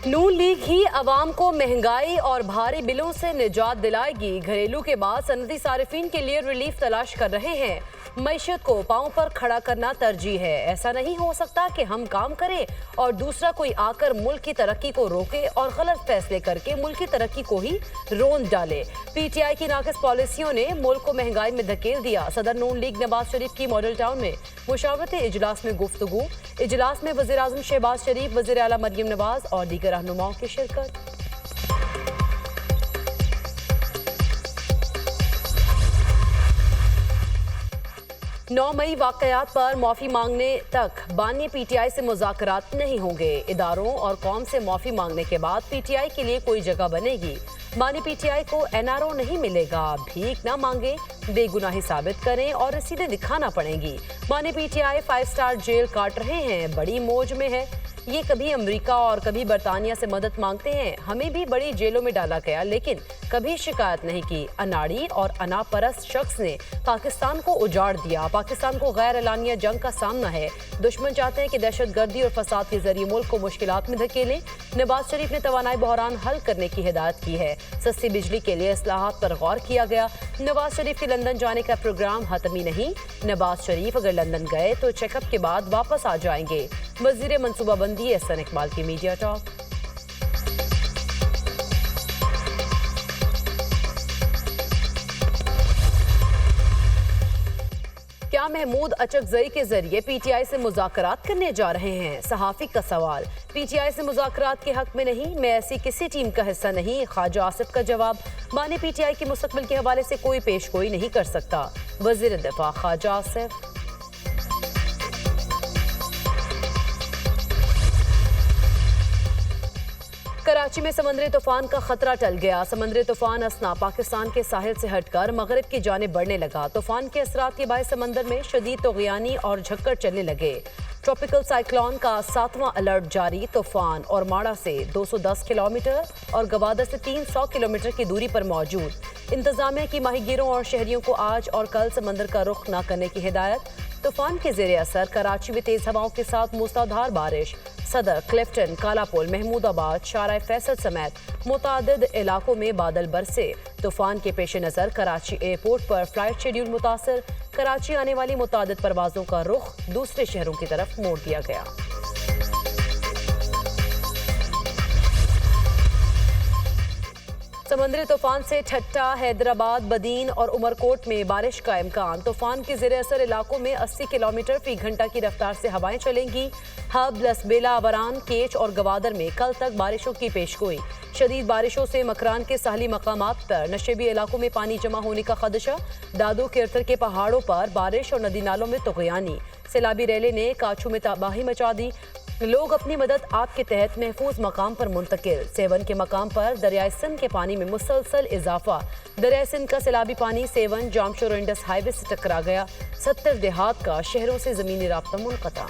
नून league ही अवाम को महंगाई और भारी बिलों से निजात दिलाएगी। घरेलू के बाद सनदी सारिफीन के लिए रिलीफ तलाश कर रहे हैं। मईशत को पांव पर खड़ा करना तरजीह है। ऐसा नहीं हो सकता कि हम काम करें और दूसरा कोई आकर मुल्क की तरक्की को रोके और गलत फैसले करके मुल्क की तरक्की को ही रोंद डाले। पीटीआई की नाकिस पॉलिसियों ने मुल्क को महंगाई में धकेल दिया। सदर नून लीग नवाज शरीफ की मॉडल टाउन में मुशावरती इजलास में गुफ्तगू। इजलास में वज़ीर आज़म शहबाज शरीफ, वज़ीर आला मरियम नवाज और दीगर रहनुमाओं की शिरकत। नौ मई वाकयात पर माफी मांगने तक बानी पीटीआई से मुज़ाकरात नहीं होंगे। इदारों और कौम से माफी मांगने के बाद पीटीआई के लिए कोई जगह बनेगी। बानी पीटीआई को एनआरओ नहीं मिलेगा। भीख ना मांगे, बेगुनाही साबित करें और रसीदें दिखाना पड़ेंगी। बानी पीटीआई 5 स्टार जेल काट रहे हैं, बड़ी मौज में है। ये कभी अमेरिका और कभी बरतानिया से मदद मांगते हैं। हमें भी बड़ी जेलों में डाला गया लेकिन कभी शिकायत नहीं की। अनाड़ी और अनापरस्त शख्स ने पाकिस्तान को उजाड़ दिया। पाकिस्तान को गैर एलानिया जंग का सामना है। दुश्मन चाहते हैं कि दहशतगर्दी और फसाद के जरिए मुल्क को मुश्किलात में धकेलें। नवाज शरीफ ने तवानाई बहरान हल करने की हिदायत की है। सस्ती बिजली के लिए इस्लाहात पर गौर किया गया। नवाज शरीफ के लंदन जाने का प्रोग्राम हतमी नहीं। नवाज शरीफ अगर लंदन गए तो चेकअप के बाद वापस आ जाएंगे। वजीर मनसूबाबंदी एहसन इकबाल की मीडिया टॉक। क्या महमूद अचकजई के जरिए पीटीआई से मुज़ाकरात करने जा रहे हैं? सहाफ़ी का सवाल। पीटीआई से मुज़ाकरात के हक में नहीं, मैं ऐसी किसी टीम का हिस्सा नहीं। ख्वाजा आसिफ का जवाब। बानी पीटीआई के मुस्तकबिल के हवाले से कोई पेशगोई नहीं कर सकता। वज़ीर दिफा ख्वाजा आसिफ। कराची में समंदरी तूफान का खतरा टल गया। समंदरी तूफान असना पाकिस्तान के साहिल से हटकर मगरिब की जानिब बढ़ने लगा। तूफान के असरात के बायस समंदर में शदीद तोग़यानी और झक्कड़ चलने लगे। ट्रॉपिकल साइक्लोन का 7वां अलर्ट जारी। तूफान और माड़ा से 210 किलोमीटर और गवादर से 300 किलोमीटर की दूरी पर मौजूद। इंतजामिया की माहीगीरों और शहरियों को आज और कल समंदर का रुख न करने की हिदायत। तूफान के ज़ेरे असर कराची में तेज हवाओं के साथ मूसलाधार बारिश। सदर, क्लिफ्टन, कालापुल, महमूदाबाद, शारा फैसल समेत मुतादिद इलाकों में बादल बरसे। तूफान के पेश नज़र कराची एयरपोर्ट पर फ्लाइट शेड्यूल मुतासर। कराची आने वाली मुतादिद परवाजों का रुख दूसरे शहरों की तरफ मोड़ दिया गया। समंदरी तूफान से ठट्टा, हैदराबाद, बदीन और उमरकोट में बारिश का इम्कान। तूफान के ज़ेरे असर इलाकों में 80 किलोमीटर फी घंटा की रफ्तार से हवाएं चलेंगी। हब, लसबेला, अवरान, केच और गवादर में कल तक बारिशों की पेशगोई। शदीद बारिशों से मकरान के साहली मकामात पर नशेबी इलाकों में पानी जमा होने का खदशा। दादो केरथर के पहाड़ों पर बारिश और नदी नालों में तोग़यानी। सैलाबी रैले ने काछू में तबाही मचा दी। लोग अपनी मदद आग के तहत महफूज मकाम पर मुंतकिल। सेवन के मकाम पर दरियाए सिंध के पानी में मुसलसल इजाफा। दरियाए सिंध का सैलाबी पानी सेवन, जामशोर इंडस हाईवे से टकरा गया। 70 देहात का शहरों से जमीनी राब्ता मुनक़ता।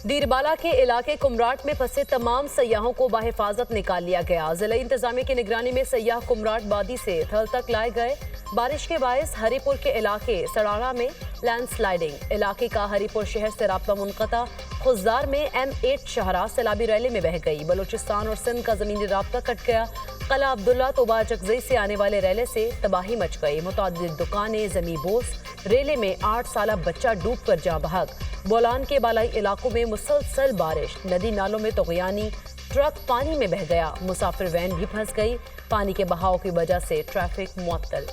दीरबाला के इलाके कुमराट में फंसे तमाम सयाहों को बाहिफाजत निकाल लिया गया। जिला इंतजामिया की निगरानी में सयाह कुमराट वादी से थल तक लाए गए। बारिश के बायस हरीपुर के इलाके सड़ाड़ा में लैंडस्लाइडिंग। इलाके का हरीपुर शहर से राब्ता मुनक़ता। खुजदार में M8 शाहरा सैलाबी रैले में बह गई। बलूचिस्तान और सिंध का जमीनी राब्ता कट गया। कला अब्दुल्ला तोबा अचकजई से आने वाले रैले से तबाही मच गई। मुतादिद दुकानें जमी बोस। रेले में 8 साला बच्चा डूब कर जा बहक। बोलान के बालाई इलाकों में मुसलसल बारिश। नदी नालों में तोग़यानी। ट्रक पानी में बह गया। मुसाफिर वैन भी फंस गई। पानी के बहाव की वजह से ट्रैफिक मुअत्तल।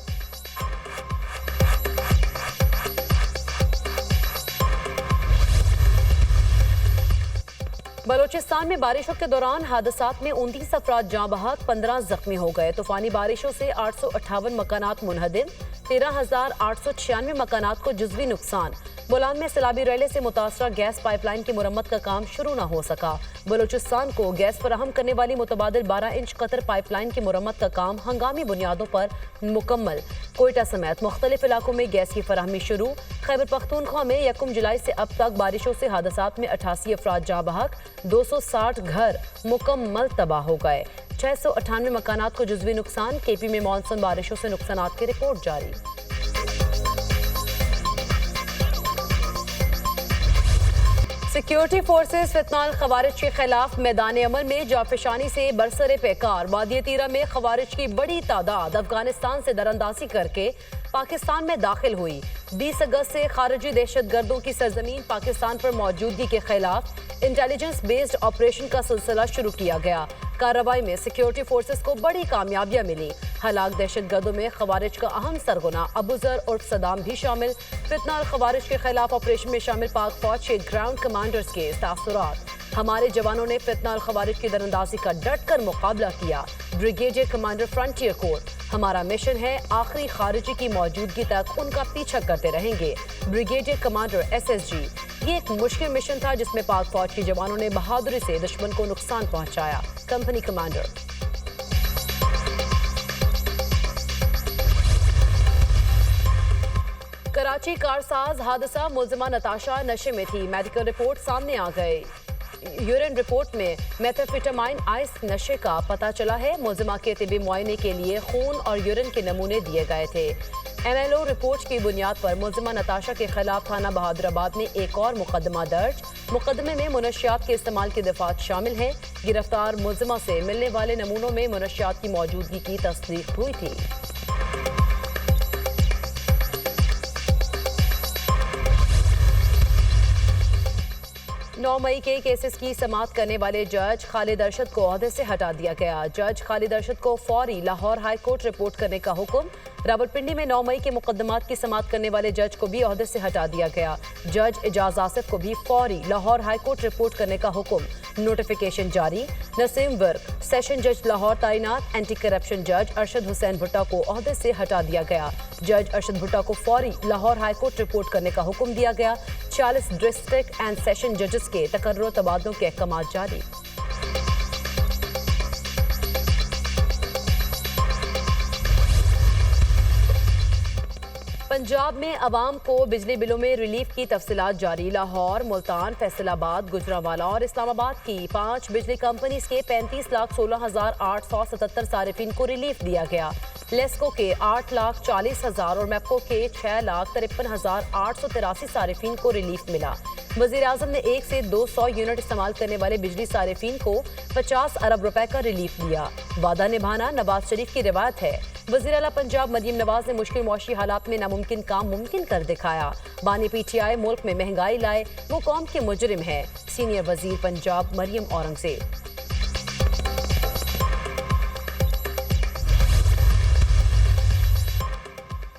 बलूचिस्तान में बारिशों के दौरान हादसात में 29 अफराद जाँ बहक, 15 जख्मी हो गए। तूफानी बारिशों से 858 मकानात मुनहदिम, 13,896 मकानात को जुज़वी नुकसान। बोलान में सैलाबी रैले से मुतासरा गैस पाइपलाइन की मुरम्मत का काम शुरू न हो सका। बलूचिस्तान को गैस फराहम करने वाली मुतबादिल 12 इंच कतर पाइपलाइन की मुरम्मत का काम हंगामी बुनियादों पर मुकम्मल। कोयटा समेत मुख्तलिफ इलाकों में गैस की फराहमी शुरू। खैबर पख्तूनख्वा में 1 जुलाई से अब तक बारिशों से हादसात में 88 अफराद जाँ बहक, 260 घर मुकम्मल तबाह हो गए। 698 मकानात को जुज़वी नुकसान। केपी में मानसून बारिशों से नुकसानात की रिपोर्ट जारी। सिक्योरिटी फोर्सेस फितनाल खवारिज के खिलाफ मैदान अमल में जाफिशानी से बरसरे पेकार। वादी तीरा में खवारिज की बड़ी तादाद अफगानिस्तान से दरअंदाजी करके पाकिस्तान में दाखिल हुई। 20 अगस्त से खारजी दहशतगर्दों की सरजमीन पाकिस्तान पर मौजूदगी के खिलाफ इंटेलिजेंस बेस्ड ऑपरेशन का सिलसिला शुरू किया गया। कार्रवाई में सिक्योरिटी फोर्सेस को बड़ी कामयाबियां मिली। हलाक दहशतगर्दों में खवारिज का अहम सरगना अबूजर उर्फ सदाम भी शामिल। फितनाल खवारिज के खिलाफ ऑपरेशन में शामिल पाक फौज के ग्राउंड कमांडर्स के तासुरात। हमारे जवानों ने फितनाल खवारिज की दरअंदाजी का डट कर मुकाबला किया। ब्रिगेडियर कमांडर फ्रंटियर कोर, हमारा मिशन है आखिरी खारिजी की मौजूदगी तक उनका पीछा करते रहेंगे। ब्रिगेडियर कमांडर SSG, ये एक मुश्किल मिशन था जिसमें पाक फौज के जवानों ने बहादुरी से दुश्मन को नुकसान पहुंचाया। Company commander. कराची कारसाज हादसा, मुलजिमा नताशा नशे में थी। मेडिकल रिपोर्ट सामने आ गए। यूरिन रिपोर्ट में मेथाम्फेटामाइन आइस नशे का पता चला है। मुलजिमा के तिबी मुआयने के लिए खून और यूरिन के नमूने दिए गए थे। MLO रिपोर्ट की बुनियाद पर मुलजिमा नताशा के खिलाफ थाना बहादुराबाद में एक और मुकदमा दर्ज। मुकदमे में मुनशियात के इस्तेमाल की दफात शामिल है। गिरफ्तार मुलजिमा से मिलने वाले नमूनों में मुनशियात की मौजूदगी की तस्दीक हुई थी। 9 मई के केसेस की समाअत करने वाले जज खालिद अरशद को ओहदे से हटा दिया गया। जज खालिद अरशद को फौरी लाहौर हाई कोर्ट रिपोर्ट करने का हुक्म। रावलपिंडी में 9 मई के मुकदमात की समाअत करने वाले जज को भी ओहदे से हटा दिया गया। जज एजाज आसिफ को भी फौरी लाहौर हाई कोर्ट रिपोर्ट करने का हुक्म। नोटिफिकेशन जारी। नसीम वर्क सेशन जज लाहौर तैनात। एंटी करप्शन जज अरशद हुसैन भुट्टा को ओहदे से हटा दिया गया। जज अरशद भुट्टा को फौरी लाहौर हाई कोर्ट रिपोर्ट करने का हुक्म दिया गया। 40 डिस्ट्रिक्ट एंड सेशन जजेस के तकर्रुर तबादलों के अहकाम जारी। पंजाब में अवाम को बिजली बिलों में रिलीफ की तफसीलात जारी। लाहौर, मुल्तान, फैसलाबाद, गुजरांवाला और इस्लामाबाद की 5 बिजली कंपनीज के 35,16,877 सारिफिन को रिलीफ दिया गया। लेस्को के 8,40,000 और मैप्को के 6,53,883 सारिफिन को रिलीफ मिला। वजीर आजम ने 1 से 200 यूनिट इस्तेमाल करने वाले बिजली सारिफिन को 50 अरब रुपए का रिलीफ दिया। वादा निभाना नवाज शरीफ की रिवायत है। वजीर आला पंजाब मरीम नवाज ने मुश्किल मौशी हालात में नामुमकिन काम मुमकिन कर दिखाया। बानी PTI मुल्क में महंगाई लाए, वो कौम के मुजरिम है। सीनियर वजीर पंजाब मरियम औरंगजेब।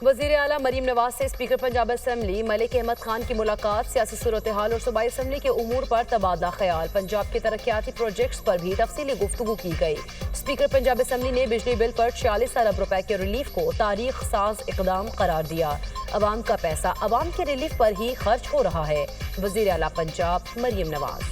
वजीर आला मरीम नवाज से स्पीकर पंजाब असम्बली मलिक अहमद खान की मुलाकात। सियासी सूरत हाल और सूबाई असम्बली के उमूर पर तबादला ख्याल। पंजाब के तरक्याती प्रोजेक्ट्स पर भी तफसीली गुफ्तगू की गई। स्पीकर पंजाब असम्बली ने बिजली बिल पर 46 अरब रुपए के रिलीफ को तारीख साज इकदाम करार दिया। अवाम का पैसा अवाम के रिलीफ पर ही खर्च हो रहा है। वजीर आला पंजाब मरीम नवाज।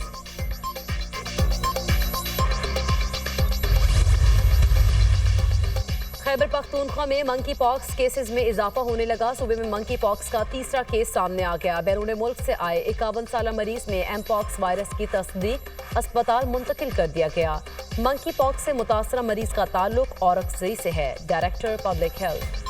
खैबर पख्तूनख्वा में मंकी पॉक्स केसेस में इजाफा होने लगा। सूबे में मंकी पॉक्स का तीसरा केस सामने आ गया। बैरून मुल्क से आए 51 साला मरीज में एमपॉक्स वायरस की तस्दीक, अस्पताल मुंतकिल कर दिया गया। मंकी पॉक्स से मुतासरा मरीज का ताल्लुक औरंगजेब से है। Director public health.